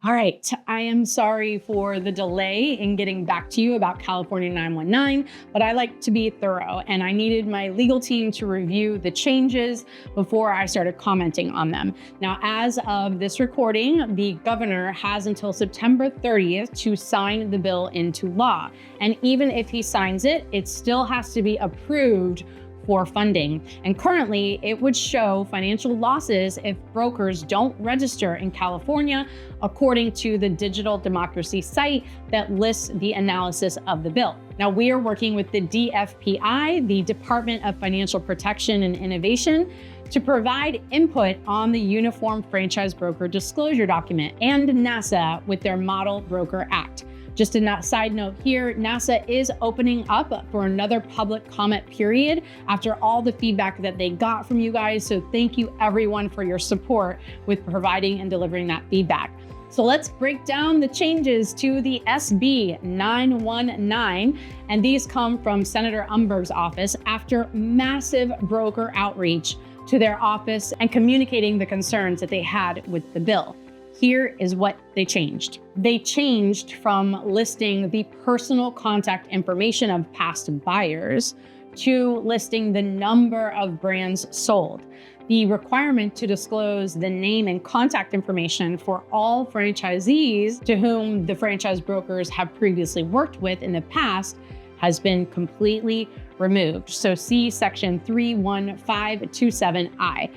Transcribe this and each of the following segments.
All right, I am sorry for the delay in getting back to you about California 919, but I like to be thorough and I needed my legal team to review the changes before I started commenting on them. Now, as of this recording, the governor has until September 30th to sign the bill into law. And even if he signs it, it still has to be approved for funding. And currently, it would show financial losses if brokers don't register in California, according to the Digital Democracy site that lists the analysis of the bill. Now, we are working with the DFPI, the Department of Financial Protection and Innovation, to provide input on the Uniform Franchise Broker Disclosure Document, and NASA with their Model Broker Act. Just a side note here, NASA is opening up for another public comment period after all the feedback that they got from you guys. So thank you everyone for your support with providing and delivering that feedback. So let's break down the changes to the SB 919. And these come from Senator Umberg's office after massive broker outreach to their office and communicating the concerns that they had with the bill. Here is what they changed. They changed from listing the personal contact information of past buyers to listing the number of brands sold. The requirement to disclose the name and contact information for all franchisees to whom the franchise brokers have previously worked with in the past has been completely removed. So see section 31527I.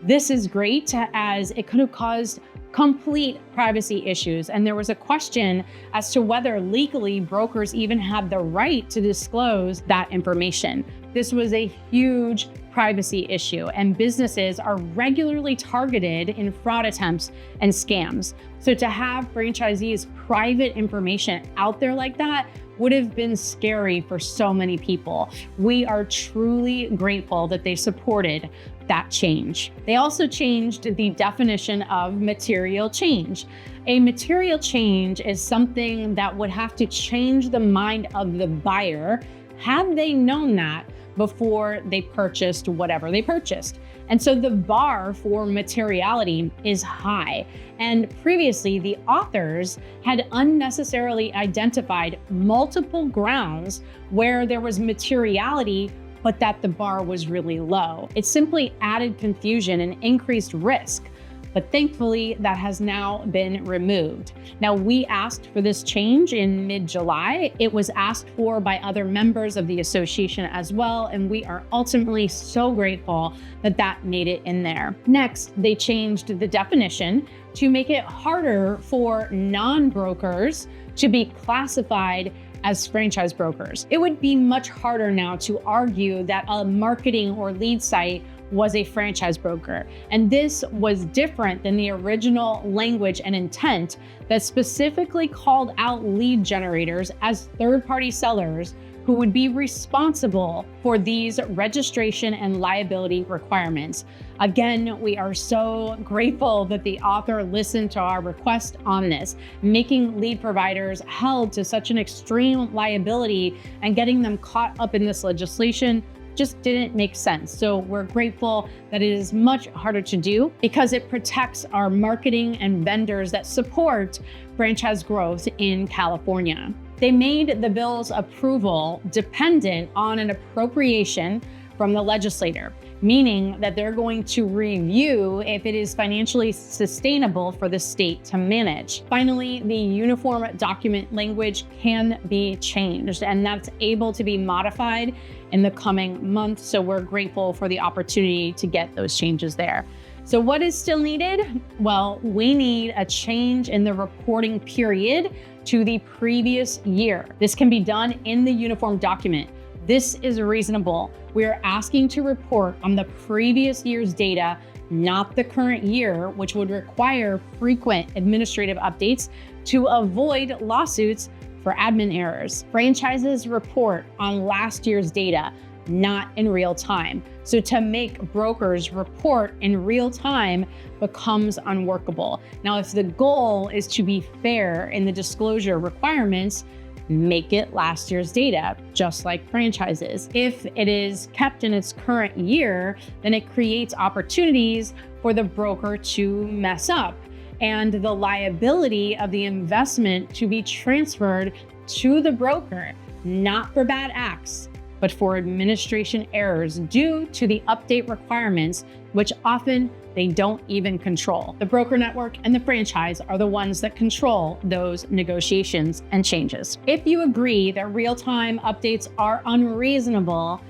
This is great as it could have caused complete privacy issues. And there was a question as to whether legally brokers even had the right to disclose that information. This was a huge privacy issue, and businesses are regularly targeted in fraud attempts and scams. So to have franchisees' private information out there like that would have been scary for so many people. We are truly grateful that they supported that change. They also changed the definition of material change. A material change is something that would have to change the mind of the buyer had they known that before they purchased whatever they purchased. And so the bar for materiality is high. And previously, the authors had unnecessarily identified multiple grounds where there was materiality, but that the bar was really low. It simply added confusion and increased risk. But thankfully, that has now been removed. Now, we asked for this change in mid-July. It was asked for by other members of the association as well, and we are ultimately so grateful that that made it in there. Next, they changed the definition to make it harder for non-brokers to be classified as franchise brokers. It would be much harder now to argue that a marketing or lead site was a franchise broker. And this was different than the original language and intent that specifically called out lead generators as third-party sellers who would be responsible for these registration and liability requirements. Again, we are so grateful that the author listened to our request on this. Making lead providers held to such an extreme liability and getting them caught up in this legislation just didn't make sense. So we're grateful that it is much harder to do because it protects our marketing and vendors that support franchise growth in California. They made the bill's approval dependent on an appropriation from the legislator, meaning that they're going to review if it is financially sustainable for the state to manage. Finally, the uniform document language can be changed, and that's able to be modified in the coming months. So we're grateful for the opportunity to get those changes there. So what is still needed? Well, we need a change in the reporting period to the previous year. This can be done in the uniform document. This is reasonable. We are asking to report on the previous year's data, not the current year, which would require frequent administrative updates to avoid lawsuits for admin errors. Franchises report on last year's data, not in real time. So to make brokers report in real time becomes unworkable. Now, if the goal is to be fair in the disclosure requirements, make it last year's data, just like franchises. If it is kept in its current year, then it creates opportunities for the broker to mess up. and the liability of the investment to be transferred to the broker, not for bad acts, but for administration errors due to the update requirements, which often they don't even control. The broker network and the franchise are the ones that control those negotiations and changes. If you agree that real-time updates are unreasonable,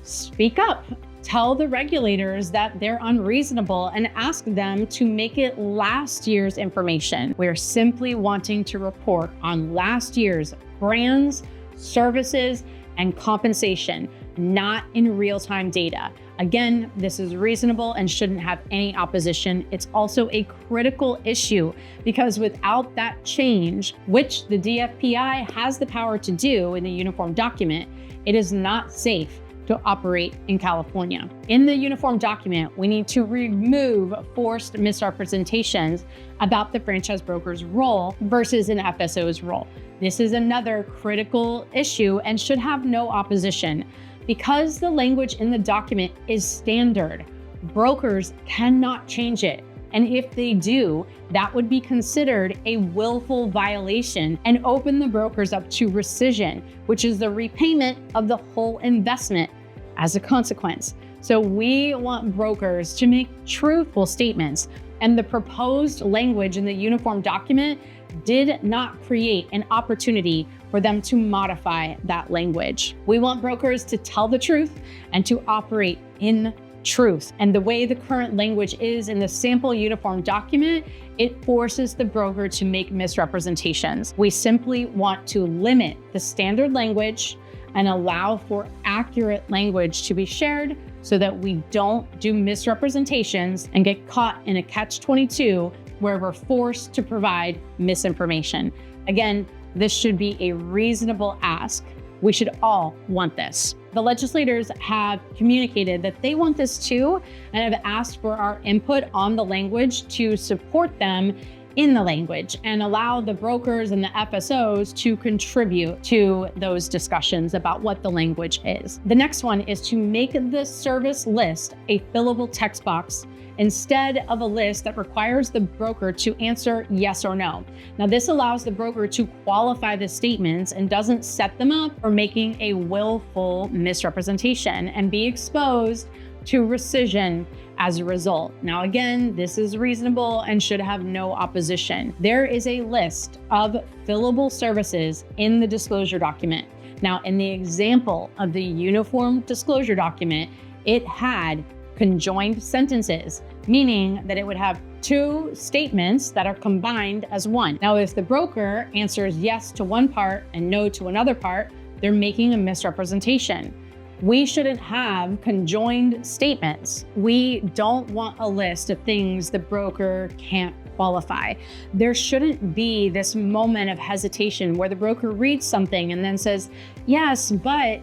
speak up. Tell the regulators that they're unreasonable and ask them to make it last year's information. We're simply wanting to report on last year's brands, services, and compensation, not in real-time data. Again, this is reasonable and shouldn't have any opposition. It's also a critical issue because without that change, which the DFPI has the power to do in the uniform document, it is not safe to operate in California. In the uniform document, we need to remove forced misrepresentations about the franchise broker's role versus an FSO's role. This is another critical issue and should have no opposition. Because the language in the document is standard, brokers cannot change it. And if they do, that would be considered a willful violation and open the brokers up to rescission, which is the repayment of the whole investment as a consequence. So we want brokers to make truthful statements, and the proposed language in the uniform document did not create an opportunity for them to modify that language. We want brokers to tell the truth and to operate in truth. And the way the current language is in the sample uniform document, it forces the broker to make misrepresentations. We simply want to limit the standard language and allow for accurate language to be shared so that we don't do misrepresentations and get caught in a catch-22 where we're forced to provide misinformation. Again, this should be a reasonable ask. We should all want this. The legislators have communicated that they want this too and have asked for our input on the language to support them in the language and allow the brokers and the FSOs to contribute to those discussions about what the language is. The next one is to make the service list a fillable text box instead of a list that requires the broker to answer yes or no. Now, this allows the broker to qualify the statements and doesn't set them up for making a willful misrepresentation and be exposed to rescission as a result. Now, again, this is reasonable and should have no opposition. There is a list of fillable services in the disclosure document. Now, in the example of the uniform disclosure document, it had conjoined sentences, meaning that it would have two statements that are combined as one. Now, if the broker answers yes to one part and no to another part, they're making a misrepresentation. We shouldn't have conjoined statements. We don't want a list of things the broker can't qualify. There shouldn't be this moment of hesitation where the broker reads something and then says, yes, but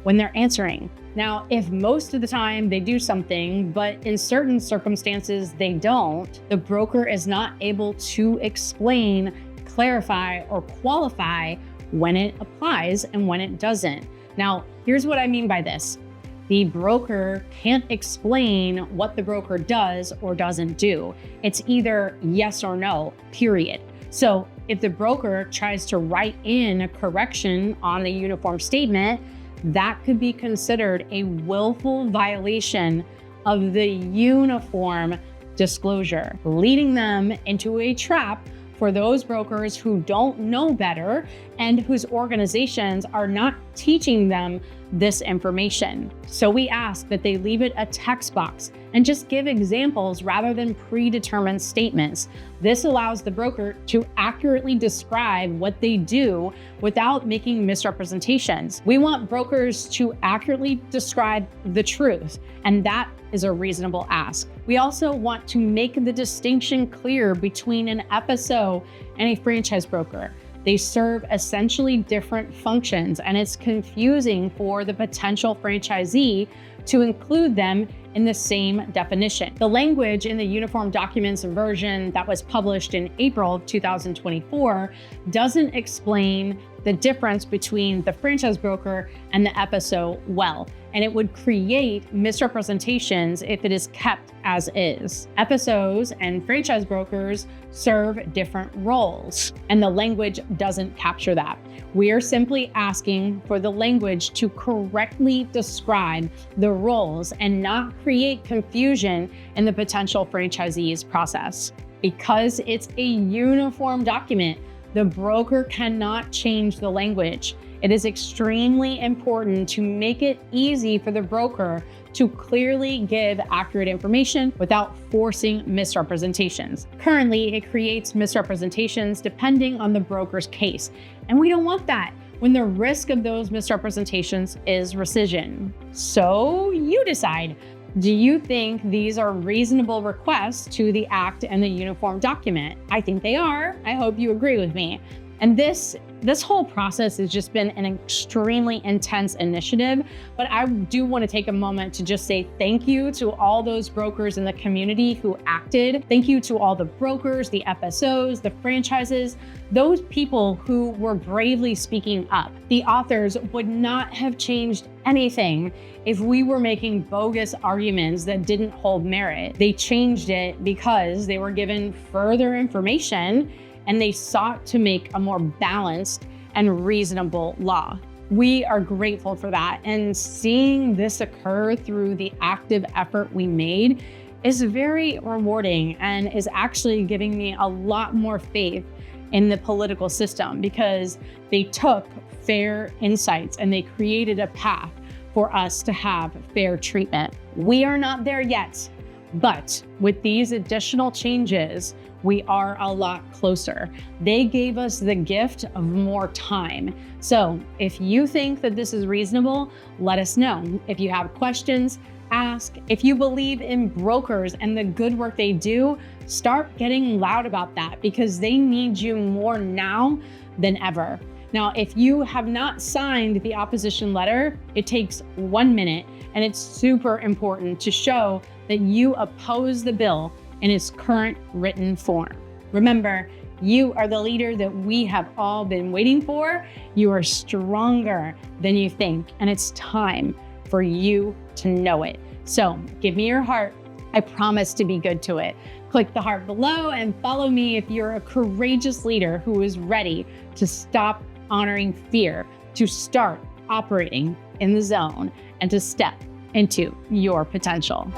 when they're answering. Now, if most of the time they do something, but in certain circumstances they don't, the broker is not able to explain, clarify, or qualify when it applies and when it doesn't. Now, here's what I mean by this. The broker can't explain what the broker does or doesn't do. It's either yes or no, period. So if the broker tries to write in a correction on the uniform statement, that could be considered a willful violation of the uniform disclosure, leading them into a trap for those brokers who don't know better and whose organizations are not teaching them this information. So we ask that they leave it a text box and just give examples rather than predetermined statements. This allows the broker to accurately describe what they do without making misrepresentations. We want brokers to accurately describe the truth, and that is a reasonable ask. We also want to make the distinction clear between an FSO and a franchise broker. They serve essentially different functions, and it's confusing for the potential franchisee to include them in the same definition. The language in the uniform documents version that was published in April of 2024 doesn't explain the difference between the franchise broker and the FSO well. and it would create misrepresentations if it is kept as is. FSOs and franchise brokers serve different roles, and the language doesn't capture that. We are simply asking for the language to correctly describe the roles and not create confusion in the potential franchisee's process. Because it's a uniform document, the broker cannot change the language. It is extremely important to make it easy for the broker to clearly give accurate information without forcing misrepresentations. Currently, it creates misrepresentations depending on the broker's case, and we don't want that when the risk of those misrepresentations is rescission. So you decide. Do you think these are reasonable requests to the Act and the uniform document? I think they are. I hope you agree with me. And this whole process has just been an extremely intense initiative, but I do want to take a moment to just say thank you to all those brokers in the community who acted. Thank you to all the brokers, the FSOs, the franchises, those people who were bravely speaking up. The authors would not have changed anything if we were making bogus arguments that didn't hold merit. They changed it because they were given further information and they sought to make a more balanced and reasonable law. We are grateful for that, and seeing this occur through the active effort we made is very rewarding and is actually giving me a lot more faith in the political system, because they took fair insights and they created a path for us to have fair treatment. We are not there yet, but with these additional changes, we are a lot closer. They gave us the gift of more time. So if you think that this is reasonable, let us know. If you have questions, ask. If you believe in brokers and the good work they do, start getting loud about that, because they need you more now than ever. Now, if you have not signed the opposition letter, it takes 1 minute, and it's super important to show that you oppose the bill in its current written form. Remember, you are the leader that we have all been waiting for. You are stronger than you think, and it's time for you to know it. So give me your heart. I promise to be good to it. Click the heart below and follow me if you're a courageous leader who is ready to stop honoring fear, to start operating in the zone, and to step into your potential.